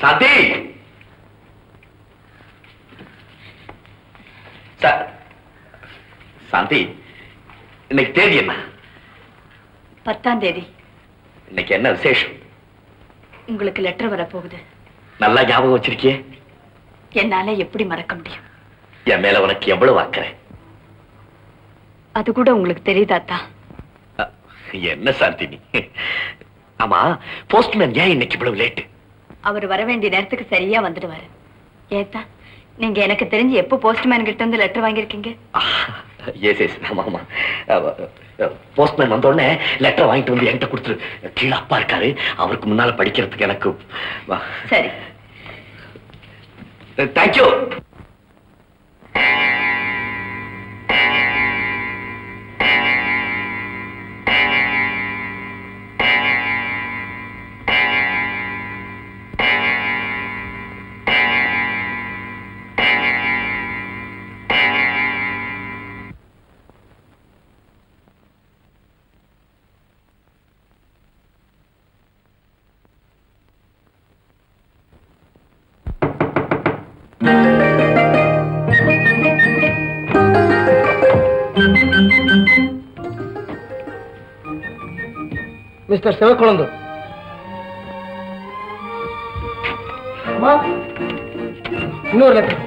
சாந்தி சாந்தி, இன்னைக்கு தேதி என்ன? 10ஆம் தேதி. இன்னைக்கு என்ன விசேஷம்? உங்களுக்கு லெட்டர் வரப்போகுது. நல்லா ஞாபகம் வச்சிருக்கியே. என்னால எப்படி மறக்க முடியும்? என் மேல உனக்கு எவ்வளவு அக்கறை? அது கூட உங்களுக்கு தெரியுதாத்தா? என்ன சாந்தி நீ? ஆமா, போஸ்ட்மேன் ஏன் இன்னைக்கு இவ்வளவு லேட்டு? அவர் வர வேண்டிய நேரத்துக்கு சரியா வந்துடுவாரு. ஏத்தா, நீங்க எனக்கு தெரிஞ்சு எப்போ போஸ்ட்மேன் கிட்ட இருந்து லெட்டர் வாங்கியிருக்கீங்க? ஆமா. போஸ்ட்மேன் வந்த உடனே லெட்டர் வாங்கிட்டு வந்து என்கிட்ட கொடுத்துரு. கீழே அப்பா இருக்காரு, அவருக்கு முன்னால படிக்கிறதுக்கு எனக்கு. சரி, தேங்க்யூ. மிஸ்டர் சிவக்குழந்து, இன்னொரு லெட்டர்.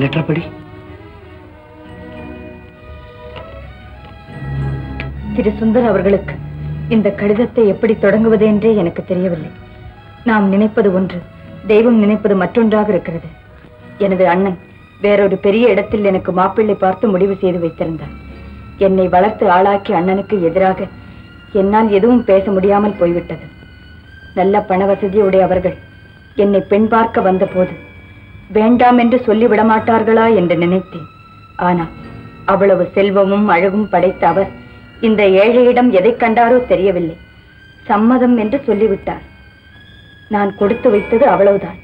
லெட்டர் படி. திரு சுந்தர் அவர்களுக்கு இந்த கடிதத்தை எப்படி தொடங்குவது என்றே எனக்கு தெரியவில்லை. நாம் நினைப்பது ஒன்று, தெய்வம் நினைப்பது மற்றொன்றாக இருக்கிறது. எனது அண்ணன் வேறொரு பெரிய இடத்தில் எனக்கு மாப்பிள்ளை பார்த்து முடிவு செய்து வைத்திருந்தார். என்னை வளர்த்து ஆளாக்கி அண்ணனுக்கு எதிராக என்னால் எதுவும் பேச முடியாமல் போய்விட்டது. நல்ல பண வசதியுடைய அவர்கள் என்னை பெண் பார்க்க வந்த போது வேண்டாம் என்று சொல்லிவிட மாட்டார்களா என்று நினைத்தேன். ஆனால் அவ்வளவு செல்வமும் அழகும் படைத்த அவர் இந்த ஏழையிடம் எதை கண்டாரோ தெரியவில்லை, சம்மதம் என்று சொல்லிவிட்டார். நான் கொடுத்து வைத்தது அவ்வளவுதான்.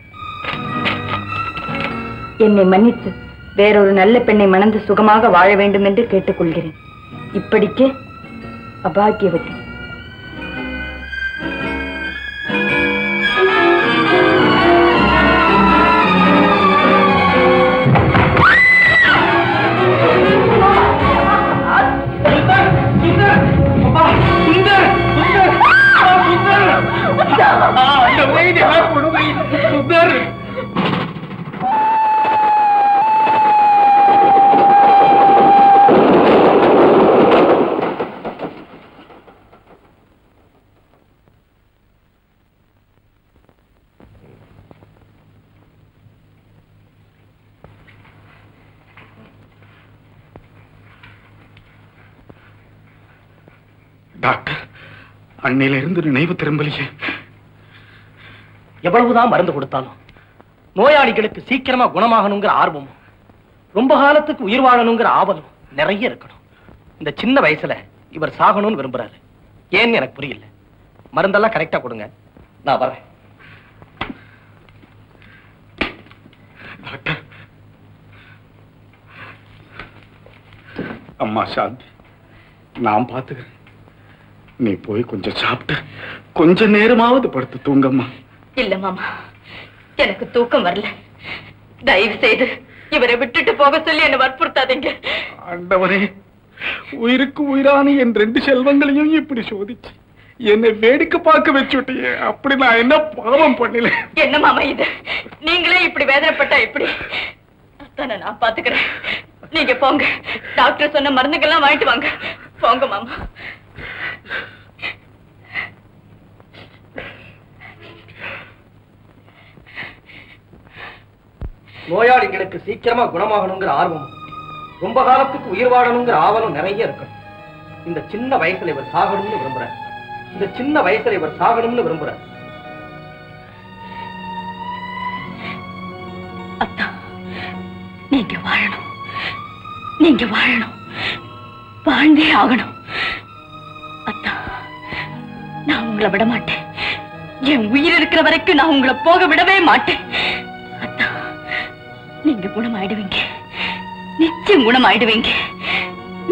என்னை மன்னித்து வேறொரு நல்ல பெண்ணை மணந்து சுகமாக வாழ வேண்டும் என்று கேட்டுக்கொள்கிறேன். இப்படிக்கு அபாகியவதி. டாக்டர், அன்னையிலிருந்து நினைவு திரும்பலையே. எவ்வளவுதான் மருந்து கொடுத்தாலும் நோயாளிகளுக்கு சீக்கிரமா குணமாகணுங்கிற ஆர்வமும் ரொம்ப காலத்துக்கு உயிர் வாழணுங்கிற ஆவலும் நிறைய இருக்கணும். இந்த சின்ன வயசுல இவர் சாகணும்னு விரும்புறாரு. ஏன்னு எனக்கு புரியல. மருந்தெல்லாம் கரெக்டா கொடுங்க, நான் வரேன். டாக்டர், அம்மா சாந்தி, நான் பாத்துக்கிறேன். நீ போய் கொஞ்சம் சாப்பிட்டு கொஞ்ச நேரமாவது படுத்து தூங்கம்மா. இல்ல மாமா, எனக்கு தூக்கம் வரல. தயவு செய்து இவரை விட்டுட்டு போக சொல்லி என்ன வற்புறுத்தாதீங்க. ஆண்டவரே, உயிருக்கு உயிரான என் 2 செல்வங்களையும் இப்படி சோதிச்சு என்னை வேடிக்கை பார்க்க வச்சுட்டியே. அப்படி நான் என்ன பாவம் பண்ணல? என்ன மாமா இது? நீங்களே இப்படி வேதனைப்பட்டா எப்படி? நான் பாத்துக்கிறேன். நீங்க போங்க. டாக்டர் சொன்ன மருந்துக்கெல்லாம் வாங்கிட்டு வாங்க. போங்க மாமா. நோயாளிகளுக்கு சீக்கிரமா குணமாகணுங்கிற ஆர்வம், ரொம்ப காலத்துக்கு உயிர் வாழணுங்கிற ஆவலும் நிறைய இருக்கணும். இந்த சின்ன வயசுல இவர் சாகணும்னு விரும்புறார். இந்த சின்ன வயசுல இவர் சாகணும்னு விரும்புறார். அத்தா, நீங்க வாழணும். நீங்க வாழணும். வாழ்ந்தே ஆகணும். அத்தா, நான் உங்களை விட மாட்டேன். என் உயிர் இருக்கிற வரைக்கும் நான் உங்களை போக விடவே மாட்டேன். அத்தா, நீங்க குணமாயிடுவீங்க. நிச்சயம் குணமாயிடுவீங்க.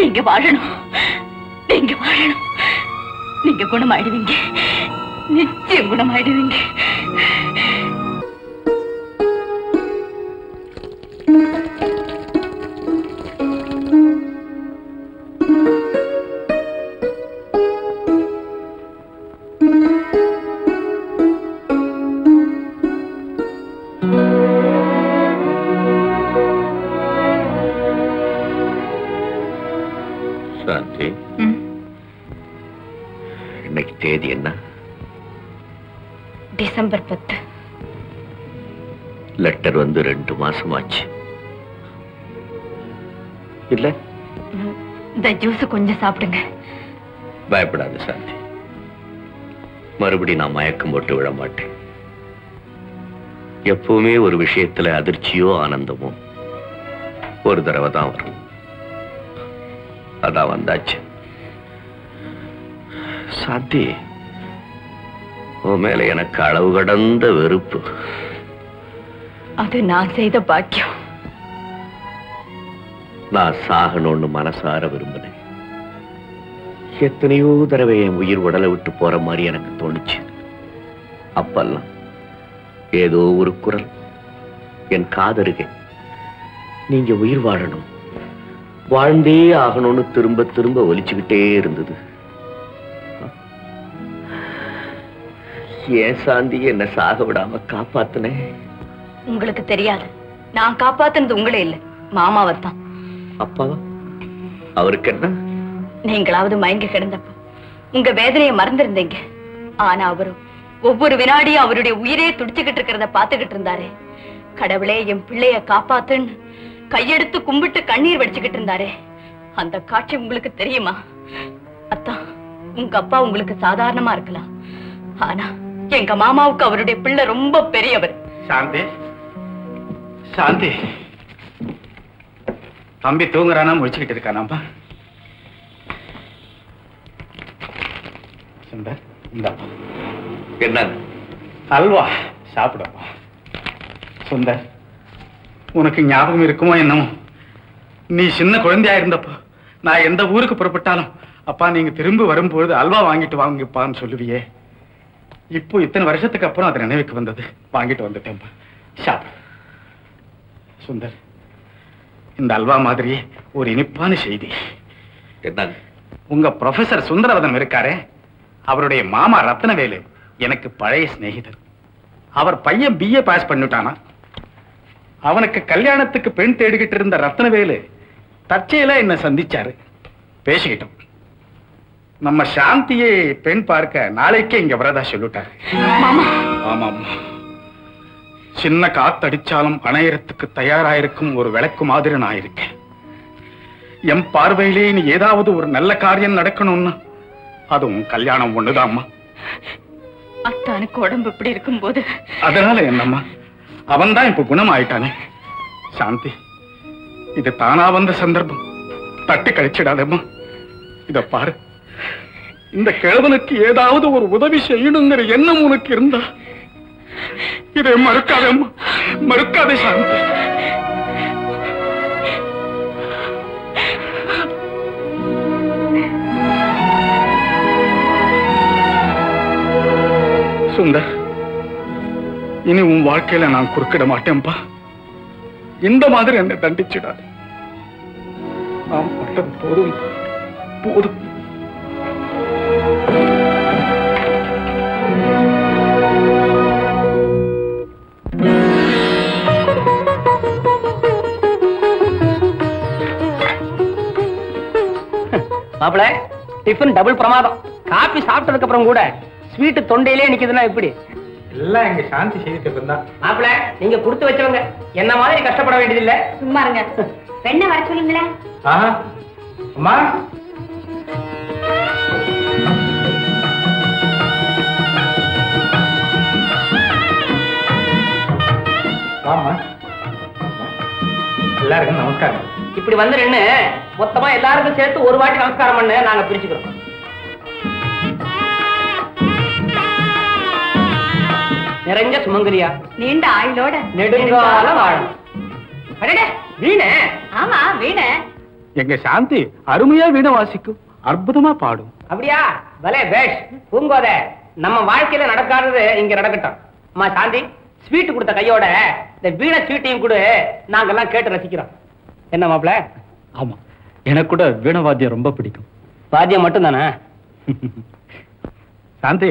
நீங்க வாழணும். நீங்க வாழணும். நீங்க குணமாயிடுவீங்க. நிச்சயம் குணமாயிடுவீங்க. சாந்தி, இன்னைக்கு தேதி என்ன? டிசம்பர் 10. லெட்டர் வந்து 2 மாசமாச்சு இல்ல? இந்த ஜூஸ் கொஞ்சம் சாப்பிடுங்க. பயப்படாத சாந்தி, மறுபடி நான் மயக்கம் போட்டு விட மாட்டேன். எப்பவுமே ஒரு விஷயத்துல அதிர்ச்சியோ ஆனந்தமோ ஒரு தடவை தான் வரும். அதான் வந்தாச்சு. சாந்தி, உன் மேல எனக்கு அளவு கடந்த வெறுப்பு. அது நான் செய்த பாக்கியம். நான் சாகணும்னு மனசார விரும்பினேன். எத்தனையோ தடவை என் உயிர் உடலை விட்டு போற மாதிரி எனக்கு தோணுச்சு. அப்பெல்லாம் ஏதோ ஒரு குரல் என் காதருகே, நீங்க உயிர் வாழணும், வாழ்ந்தே ஆகணும்னு திரும்ப திரும்ப ஒலிச்சுக்கிட்டே இருந்தது. ஏன் சாந்தி என்ன சாக விடாம காப்பாத்துனேன்? உங்களுக்கு தெரியாது, நான் காப்பாத்துனது உங்களே இல்ல, மாமாவத்தான். அப்பாவா? அவருக்கு என்ன? நீங்களாவது மயங்கி கிடந்தப்ப உங்க வேதனையை மறந்திருந்தீங்க. ஆனா அவரும் ஒவ்வொரு வினாடியும் அவருடைய உயிரே துடிச்சுக்கிட்டு இருக்கிறத பாத்துக்கிட்டு இருந்தாரே. கடவுளே, என் பிள்ளைய காப்பாத்துன்னு கையெடுத்து கும்பிட்டு கண்ணீர் வடிச்சுக்கிட்டு இருந்தாரே. அந்த காட்சி உங்களுக்கு தெரியுமா? அத்தா, உங்க அப்பா உங்களுக்கு சாதாரணமா இருக்கலாம், ஆனா எங்க மாமாவுக்கு அவருடைய பிள்ளை ரொம்ப பெரியவர். சாந்தி, சாந்தி, தம்பி தூங்குறானா முடிச்சுக்கிட்டு இருக்கானாப்பா? சுந்தர், இந்தாப்பா. என்ன? அல்வா சாப்பிடப்பா. சுந்தர், உனக்கு ஞாபகம் இருக்குமோ என்னமோ, நீ சின்ன குழந்தையா இருந்தப்போ நான் எந்த ஊருக்கு புறப்பட்டாலும், அப்பா நீங்க திரும்ப வரும்போது அல்வா வாங்கிட்டு வாங்கப்பான்னு சொல்லுவியே. இப்போ இத்தனை வருஷத்துக்கு அப்புறம் அது நினைவுக்கு வந்தது, வாங்கிட்டு வந்துட்டேன்ப்பா. சாப்பிடு. சுந்தர், இந்த அல்வா மாதிரியே ஒரு இனிப்பான செய்தி. என்ன? உங்க ப்ரொஃபசர் சுந்தரவதம் இருக்காரே, அவருடைய மாமா ரத்னவேலு எனக்கு பழைய சிநேகிதர். அவர் பையன் BA பாஸ் பண்ணிட்டானா. அவனுக்கு கல்யாணத்துக்கு பெண் தேடிக்கிட்டு இருந்த ரத்னவேலு தற்செயலா என்ன சந்திச்சாரு, பேசிக்கிட்டோம். நம்ம சாந்தியை பெண் பார்க்க நாளைக்கே இங்க வரதா சொல்லிட்டாரு. ஆமா, சின்ன காத்தடிச்சாலும் அணையறதுக்கு தயாராயிருக்கும் ஒரு விளக்கு மாதிரி நான் இருக்கேன். என் பார்வையிலே நீ ஏதாவது ஒரு நல்ல காரியம் நடக்கணும்னா அதுவும் கல்யாணம் ஒண்ணுதாம்மா. அத்தானுக்கு உடம்பு இப்படி இருக்கும் போது அதனால என்னம்மா, அவன் தான் இப்ப குணமாயிட்டானே. சாந்தி, இது தானா வந்த சந்தர்ப்பம், தட்டி கழிச்சிடாதம்மா. இத பாரு, இந்த கிழவனுக்கு ஏதாவது ஒரு உதவி செய்யணுங்கிற எண்ணம் உனக்கு இருந்தா இதை மறுக்காதம்மா, மறுக்காதே சாந்தி. சுந்தர், இனி உன் வாழ்க்கையில நான் குறுக்கிட மாட்டேன்பா. இந்த மாதிரி என்னை தண்டிச்சிடாது. நாம் பட்டது போதும், போதும். மாப்பிள டிஃபன் டபுள் பிரமாதம். காபி சாப்பிட்டதுக்கு அப்புறம் கூட ஸ்வீட் தொண்டையிலே நிக்குதுன்னா எப்படி? எல்லாம் எங்க சாந்தி செய்திட்டு தான். மாப்பிள நீங்க கொடுத்து வச்சவங்க, என்ன மாதிரி கஷ்டப்பட வேண்டியதில்லை. சும்மா இருங்க. பெண்ணை வர சொல்லுங்களேன். அம்மா ஆமா, எல்லாருக்கும் நமஸ்காரம். இப்படி வந்து நின்னு மொத்தமா எல்லாருக்கும் சேர்த்து ஒரு வாட்டி நமஸ்காரம் பண்ணு, நாங்க பிரிச்சுக்கிறோம். நிறைஞ்ச சுமங்கலியா, நீண்ட ஆயுளோட நெடுங்கால வாழும். அடடே வீணை. ஆமா வீணை. எங்க சாந்தி அருமையா வீணை வாசிக்கும், அற்புதமா பாடும். அப்படியா? பலே பேஷ். பூங்கோத, நம்ம வாழ்க்கையில நடக்காதது இங்க நடக்கட்டும். அம்மா சாந்தி, ஸ்வீட் கொடுத்த கையோட இந்த வீணை ஸ்வீட்டையும் கூட நாங்கெல்லாம் கேட்டு ரசிக்கிறோம். என்ன மாப்பிள? ஆமா, எனக்கு கூட வீணை வாத்தியம் ரொம்ப பிடிக்கும். வாத்தியம் மட்டும் தானே? சாந்தி,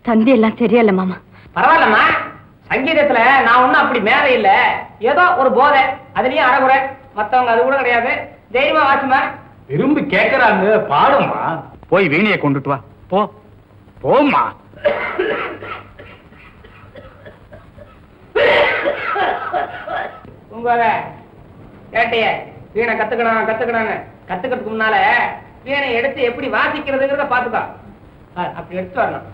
தந்தி எல்லாம் தெரியல மாமா. பரவாயில்லம்மா, சங்கீதத்துல நான் ஒண்ணும் அப்படி மேல இல்ல, ஏதோ ஒரு போதை, அதுலயும் அறகுறை. மத்தவங்க அது கூட கிடையாது. தைரியமா வாசிமா. விரும்பி கேட்கறாங்க, பாடுமா. போய் வீணையை கொண்டுட்டு வா. போ போம்மா. பூங்கோத கேட்டைய, வீணை கத்துக்கணும்னு கத்துக்கிறதுக்கு முன்னால வீணை எடுத்து எப்படி வாசிக்கிறதுங்கிறத பாத்துக்கோ. அப்படி எடுத்து வரணும்.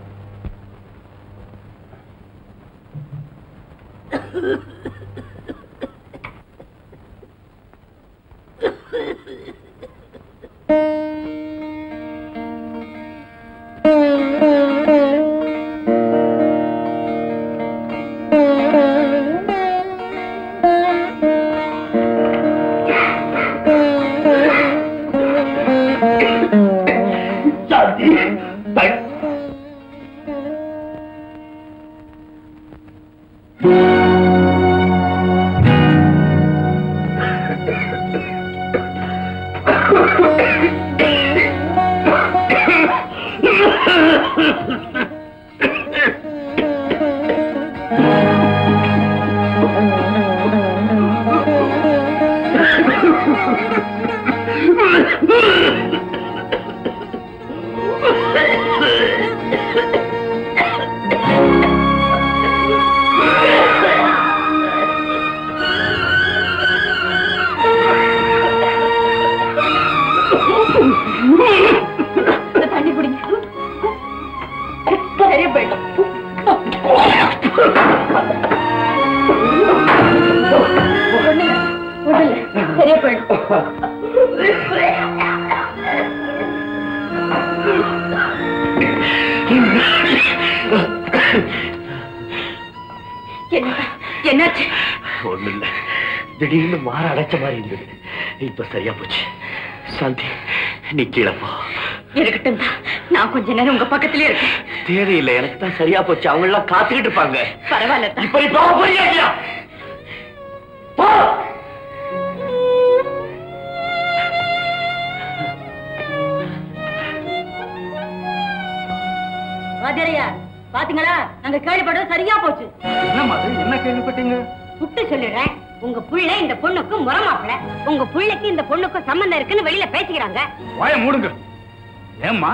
தண்ணி குடிங்க. சரியா போயிடும். சரியா போயிடும். என்னாச்சு? ஒண்ணு இல்ல, திடீர்னு மாற அடைச்ச மாதிரி இருந்தது. இப்ப சரியா போச்சு. சாந்தி, நீ கீழே போ. இருக்கட்டும், நான் கொஞ்ச நேரம் உங்க பக்கத்திலே இருக்கேன். தேவையில்லை, எனக்கு தான் சரியா போச்சு. அவங்க எல்லாம் காத்துக்கிட்டு இருப்பாங்க. பரவாயில்ல. இப்ப நீ போக போறியா இல்லையா? போ. வாத்தியாரையா, பாத்தீங்களா? நாங்க கேள்விப்பட்டது சரியா போச்சு. என்னம்மா அது? என்ன கேள்விப்பட்டீங்க? சுட்டு சொல்லிடுறேன். உங்க புள்ள இந்த பொண்ணுக்கு முறமாப்பிள. உங்க புள்ளைக்கு இந்த பொண்ணுக்கு சம்பந்தம் இருக்குன்னு வெளியில பேசிக்கிறாங்க. வாய மூடுங்க. ஏம்மா,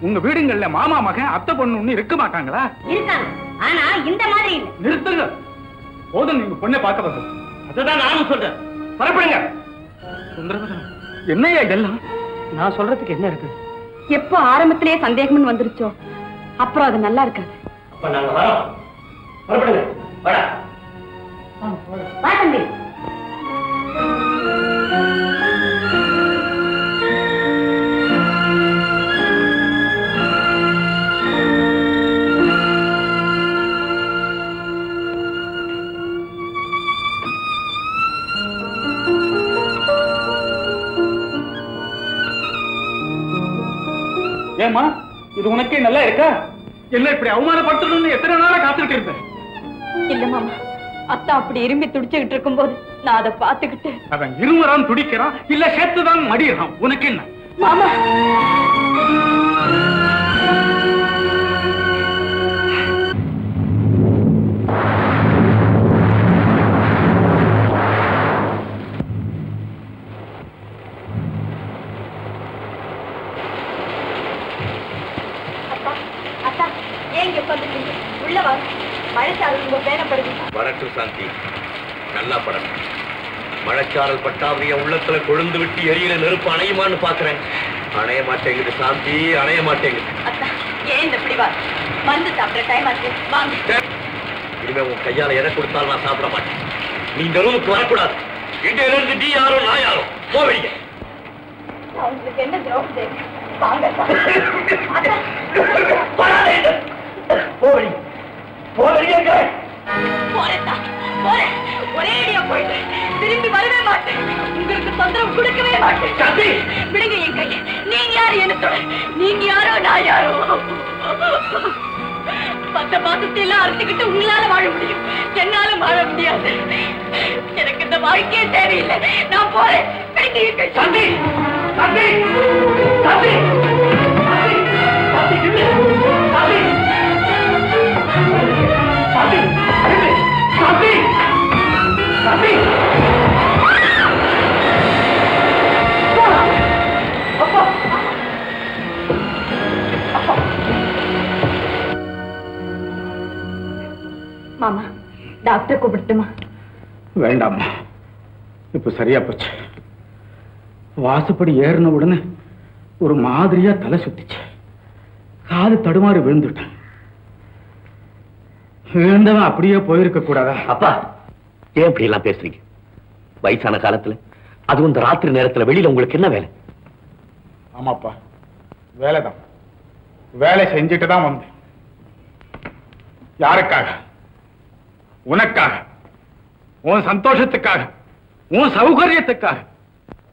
உங்க வீடுங்கள்ல மாமா மகன் அத்தை பொண்ணு ஒண்ணு இருக்க மாட்டாங்களா? இருக்காங்க, ஆனா இந்த மாதிரி இல்ல. நிறுத்துங்க. போதும், நீங்க பொண்ணை பார்க்க வந்து. அதுதான் நானும் சொல்றேன். புறப்படுங்க. சுந்தரவதனம், என்னையா இதெல்லாம்? நான் சொல்றதுக்கு என்ன இருக்கு? எப்போ ஆரம்பத்திலேயே சந்தேகம்னு வந்துருச்சோ அப்புறம் அது நல்லா இருக்காது. அப்ப நாங்க வரோம். புறப்படுங்க. வாடா. வா தம்பி. ஏம்மா, இது உனக்கே நல்லா இருக்கா? என்ன இப்படி அவமானப்படுத்தணும்னு எத்தனை நாளா காத்துக்கிட்டு இருப்பேன்? இல்ல மாமா, அத்தா அப்படி இரும்பி துடிச்சுக்கிட்டு இருக்கும்போது நான் அதை பார்த்துக்கிட்டு. அவன் இருமரான் துடிக்கிறான், இல்ல சேர்த்துதான் மடியிறான். உனக்கு என்ன? மாமா, சாந்தி, நல்லா படம். மழைச்சாரல் பட்டாவது என் உள்ளத்துல கொழுந்து விட்டு எரியிற நெருப்பு அணையுமான்னு பாக்குறேன். அணைய மாட்டேங்குது சாந்தி, அணைய மாட்டேங்குது. ஏன் இந்த பிடிவார்? மருந்து சாப்பிட டைம் ஆச்சு, வாங்க. இனிமே உன் கையால எதை கொடுத்தாலும் நான் சாப்பிட மாட்டேன். நீ இந்த ரூமுக்கு வரக்கூடாது. இங்க இருந்து நீ யாரோ நான் யாரோ போவீங்க. உங்களுக்கு என்ன துரோகம் செய்யுங்க? வாங்க. போவீங்க போவீங்க. ஒரே அடியா போயிட்டு திரும்பி வரவே மாட்டேன். உங்களுக்கு தொந்தரவு கொடுக்கவே மாட்டேன். விடுங்க என் கையை. நீங்க யாரு எனக்கு? நீங்க யாரோ நான் யாரோ? 10 மாசத்தை எல்லாம் அறுத்துக்கிட்டு உங்களால வாழ முடியும், என்னால வாழ முடியாது. எனக்கு இந்த வாழ்க்கையே தேவையில்லை. நான் போறேன். சாந்தி, சாந்தி, சாந்தி, மாமா, டாக்டர் கூப்பிட்டுமா? வேண்டாம்மா, இப்ப சரியா போச்சு. வாசப்படி ஏறின உடனே ஒரு மாதிரியா தலை சுத்திச்சு. காது தடுமாறி விழுந்துட்டேன். விழுந்தவன் அப்படியே போயிருக்க கூடாதா? அப்பா, ஏன் இப்படி எல்லாம் பேசுறீங்க? வயசான காலத்துல, அதுவும் இந்த ராத்திரி நேரத்துல வெளியில உங்களுக்கு என்ன வேலை? ஆமாப்பா, வேலைதான். வேலை செஞ்சுட்டு தான் வந்தேன். யாருக்காக? உனக்காக, உன் சந்தோஷத்துக்காக, உன் சௌகரியத்துக்காக.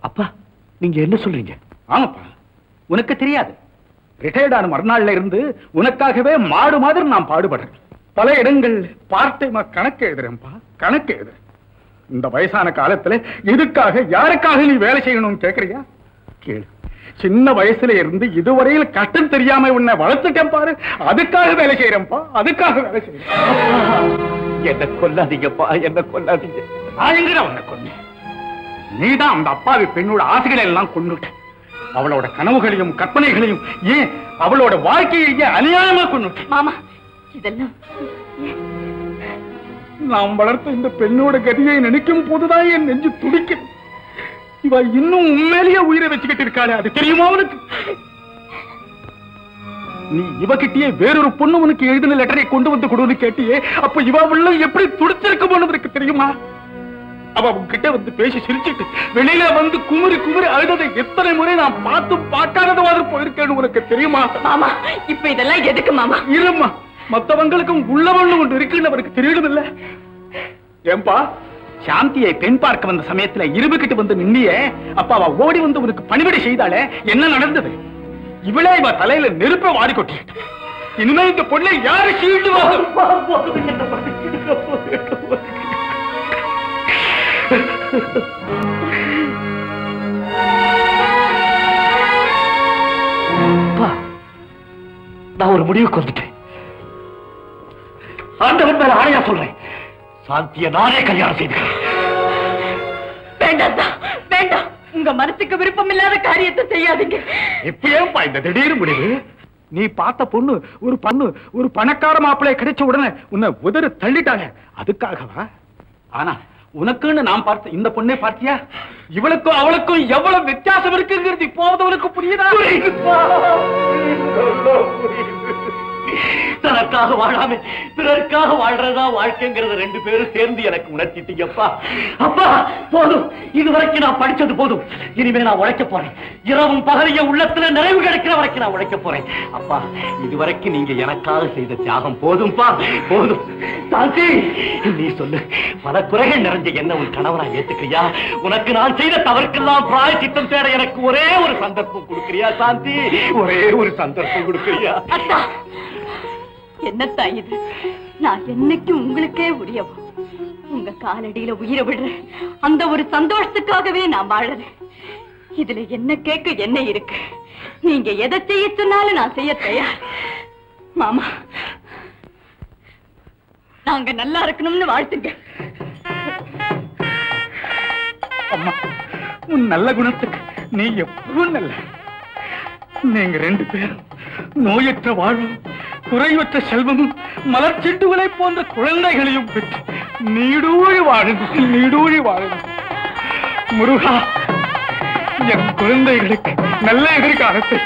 அப்பா, நீங்க என்ன சொல்றீங்க? ஆமாப்பா, உனக்கு தெரியாது. ரிட்டையர்ட் ஆன மறுநாள்ல இருந்து உனக்காகவே மாடு மாதிரி நான் பாடுபடுறேன். பல இடங்கள் பார்ட் டைமா கணக்கு எழுதுறேன்ப்பா, கணக்கு எழுதுறேன். இந்த வயசான காலத்துல எதுக்காக, யாருக்காக நீ வேலை செய்யணும்னு கேக்குறியா? கேளு. சின்ன வயசுல இருந்து இதுவரையில் கஷ்டம் தெரியாம உன்னை வளர்த்துட்டேன் பாரு, அதுக்காக வேலை செய்யறேன்ப்பா, அதுக்காக வேலை செய்யறேன். என்ன கொல்லாதீங்கப்பா, என்ன கொல்லாதீங்க. நான் எங்கடா உன்னை கொன்னேன்? நீதான் அந்த அப்பாவி பெண்ணோட ஆசைகளை எல்லாம் கொண்டுட்ட. அவளோட கனவுகளையும் கற்பனைகளையும், ஏன் அவளோட வாழ்க்கையை அநியாயமா கொண்டுட்ட. மாமா, இதெல்லாம் நாம் வளர்த்த இந்த பெண்ணோட கதியை நினைக்கும் போதுதான் என் நெஞ்சு துடிக்குது. இவ இன்னும் உண்மையிலேயே உயிரை வச்சுக்கிட்டு இருக்காளே, அது தெரியுமா உனக்கு? நீ இவகிட்டயே வேறொரு பொண்ணு உனக்கு எழுதின லெட்டரை கொண்டு வந்து கொடுன்னு கேட்டியே, அப்ப இவ உள்ள எப்படி துடிச்சிருக்க தெரியுமா? அவ உன்கிட்ட வந்து பேசி சிரிச்சுட்டு வெளியில வந்து குமுறி குமுறி அழுததை எத்தனை முறை நான் பார்த்து பார்க்காத மாதிரி போயிருக்கேன்னு உனக்கு தெரியுமா? மாமா, இப்ப இதெல்லாம் எதுக்கு மாமா? இருமா, மத்தவங்களுக்கும் உள்ளவண்ணு ஒன்று இருக்குன்னு அவருக்கு தெரியணும் இல்ல? ஏன்பா, சாந்தியை பெண் பார்க்க வந்த சமயத்துல இருபுகிட்டு வந்து நின்னியே, அப்ப அவ ஓடி வந்து உனக்கு பணிவிடை செய்தாலே, என்ன நடந்தது? இவளே இவ தலையில நெருப்ப வாரி கொட்டிட்டு, இனிமே இந்த பொண்ணை யாரு கீழ்டுவா? நான் ஒரு முடிவுக்கு வந்துட்டேன். ஆண்டவன் மேல ஆணையா சொல்றேன், சாந்திய நானே கல்யாணம் செய்துக்கிறேன். வேண்டாம், வேண்டாம். உங்க மனசுக்கு விருப்பம் இல்லாத காரியத்தை செய்யாதீங்க. இப்ப ஏன்பா இந்த திடீர் முடிவு? நீ பார்த்த பொண்ணு ஒரு பணக்கார மாப்பிள்ளை கிடைச்ச உடனே உன்னை உதறு தள்ளிட்டாங்க, அதுக்காகவா? ஆனா உனக்குன்னு நான் பார்த்த இந்த பொண்ணே பார்த்தியா? இவளுக்கும் அவளுக்கும் எவ்வளவு வித்தியாசம் இருக்குங்கிறது இப்போது உனக்கு புரியுதா? தனக்காக வாழாம பிறருக்காக வாழ்றதா வாழ்க்கைங்கிறத 2 பேரும் சேர்ந்து எனக்கு உணர்த்திட்டீங்கப்பா. அப்பா, போதும். இதுவரைக்கும் நான் படிச்சது போதும். இனிமே நான் உழைக்க போறேன். இரவும் பகலிய உள்ளத்துல நிறைவு கிடைக்கிற வரைக்கும் நான் உழைக்க போறேன். அப்பா, இதுவரைக்கும் நீங்க எனக்காக செய்த தியாகம் போதும்பா, போதும். சாந்தி, நீ சொல்லு, பல குறைகள் நிறைஞ்ச என்ன உன் கணவனா ஏத்துக்கிறியா? உனக்கு நான் செய்த தவறுக்கெல்லாம் பிராயச்சித்தம் தேட எனக்கு ஒரே ஒரு சந்தர்ப்பம் கொடுக்கிறியா சாந்தி? ஒரே ஒரு சந்தர்ப்பம் கொடுக்கிறியா? என்னத்தா இது? நான் என்னைக்கும் உங்களுக்கே உரியவா? உங்க காலடியில உயிரை விடுறேன். அந்த ஒரு சந்தோஷத்துக்காகவே நான் வாழறேன். இதுல என்ன கேட்க என்ன இருக்கு? நீங்க எதை செய்ய சொன்னாலும் நான் செய்ய தயார். மாமா, நாங்க நல்லா இருக்கணும்னு வாழ்த்துங்க. அம்மா, உன் நல்ல குணத்துக்கு நீ எப்பவும் நல்ல. நீங்க 2 பேரும் நோயற்ற வாழும் குறைவற்ற செல்வமும் மலர்ச்செண்டுகளை போன்ற குழந்தைகளையும் பெற்று நீடூழி வாழணும், நீடூழி வாழணும். முருகா, என் குழந்தைகளுக்கு நல்ல எதிர்காலத்தை